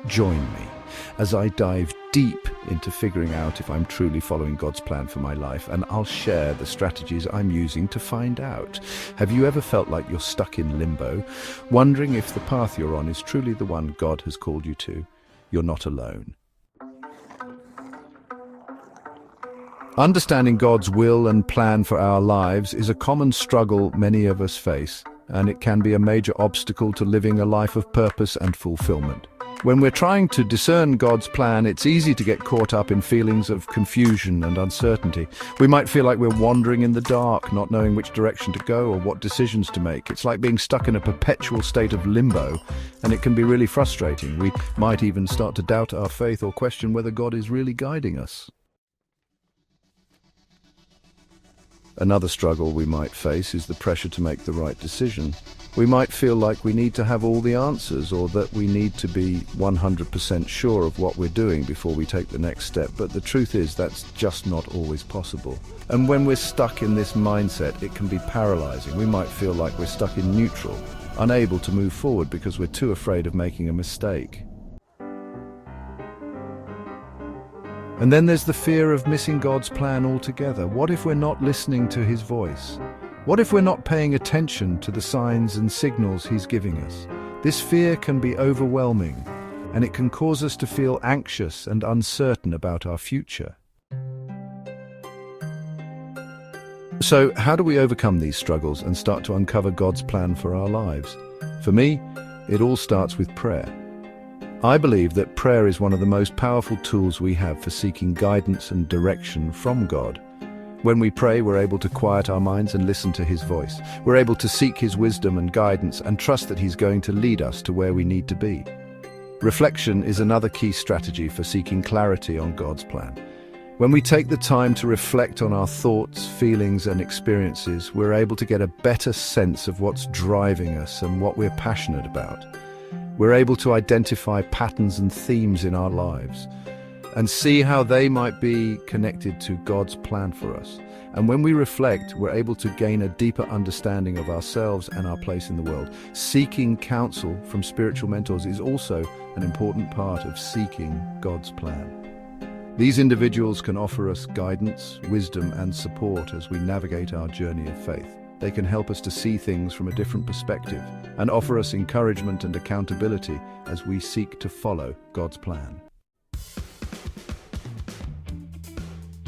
Join me as I dive deep into figuring out if I'm truly following God's plan for my life, and I'll share the strategies I'm using to find out. Have you ever felt like you're stuck in limbo, wondering if the path you're on is truly the one God has called you to? You're not alone. Understanding God's will and plan for our lives is a common struggle many of us face, and it can be a major obstacle to living a life of purpose and fulfillment. When we're trying to discern God's plan, it's easy to get caught up in feelings of confusion and uncertainty. We might feel like we're wandering in the dark, not knowing which direction to go or what decisions to make. It's like being stuck in a perpetual state of limbo, and it can be really frustrating. We might even start to doubt our faith or question whether God is really guiding us. Another struggle we might face is the pressure to make the right decision. We might feel like we need to have all the answers, or that we need to be 100% sure of what we're doing before we take the next step, but the truth is that's just not always possible. And when we're stuck in this mindset, it can be paralyzing. We might feel like we're stuck in neutral, unable to move forward because we're too afraid of making a mistake. And then there's the fear of missing God's plan altogether. What if we're not listening to His voice? What if we're not paying attention to the signs and signals He's giving us? This fear can be overwhelming, and it can cause us to feel anxious and uncertain about our future. So, how do we overcome these struggles and start to uncover God's plan for our lives? For me, it all starts with prayer. I believe that prayer is one of the most powerful tools we have for seeking guidance and direction from God. When we pray, we're able to quiet our minds and listen to His voice. We're able to seek His wisdom and guidance and trust that He's going to lead us to where we need to be. Reflection is another key strategy for seeking clarity on God's plan. When we take the time to reflect on our thoughts, feelings, and experiences, we're able to get a better sense of what's driving us and what we're passionate about. We're able to identify patterns and themes in our lives and see how they might be connected to God's plan for us. And when we reflect, we're able to gain a deeper understanding of ourselves and our place in the world. Seeking counsel from spiritual mentors is also an important part of seeking God's plan. These individuals can offer us guidance, wisdom, and support as we navigate our journey of faith. They can help us to see things from a different perspective and offer us encouragement and accountability as we seek to follow God's plan.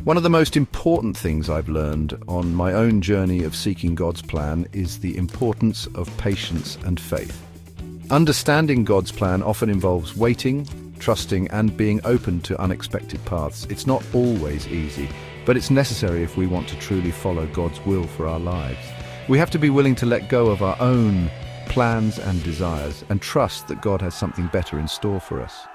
One of the most important things I've learned on my own journey of seeking God's plan is the importance of patience and faith. Understanding God's plan often involves waiting, trusting, and being open to unexpected paths. It's not always easy, but it's necessary if we want to truly follow God's will for our lives. We have to be willing to let go of our own plans and desires and trust that God has something better in store for us.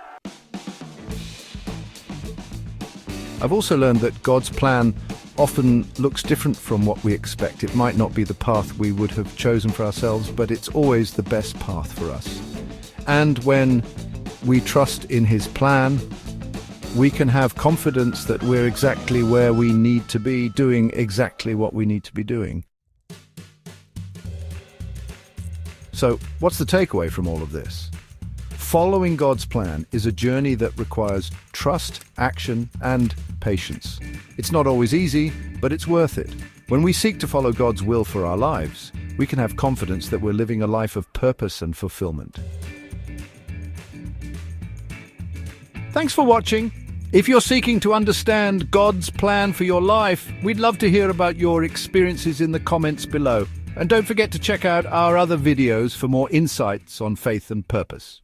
I've also learned that God's plan often looks different from what we expect. It might not be the path we would have chosen for ourselves, but it's always the best path for us. And when we trust in His plan, we can have confidence that we're exactly where we need to be, doing exactly what we need to be doing. So, what's the takeaway from all of this? Following God's plan is a journey that requires trust, action, and patience. It's not always easy, but it's worth it. When we seek to follow God's will for our lives, we can have confidence that we're living a life of purpose and fulfillment. Thanks for watching. If you're seeking to understand God's plan for your life, we'd love to hear about your experiences in the comments below. And don't forget to check out our other videos for more insights on faith and purpose.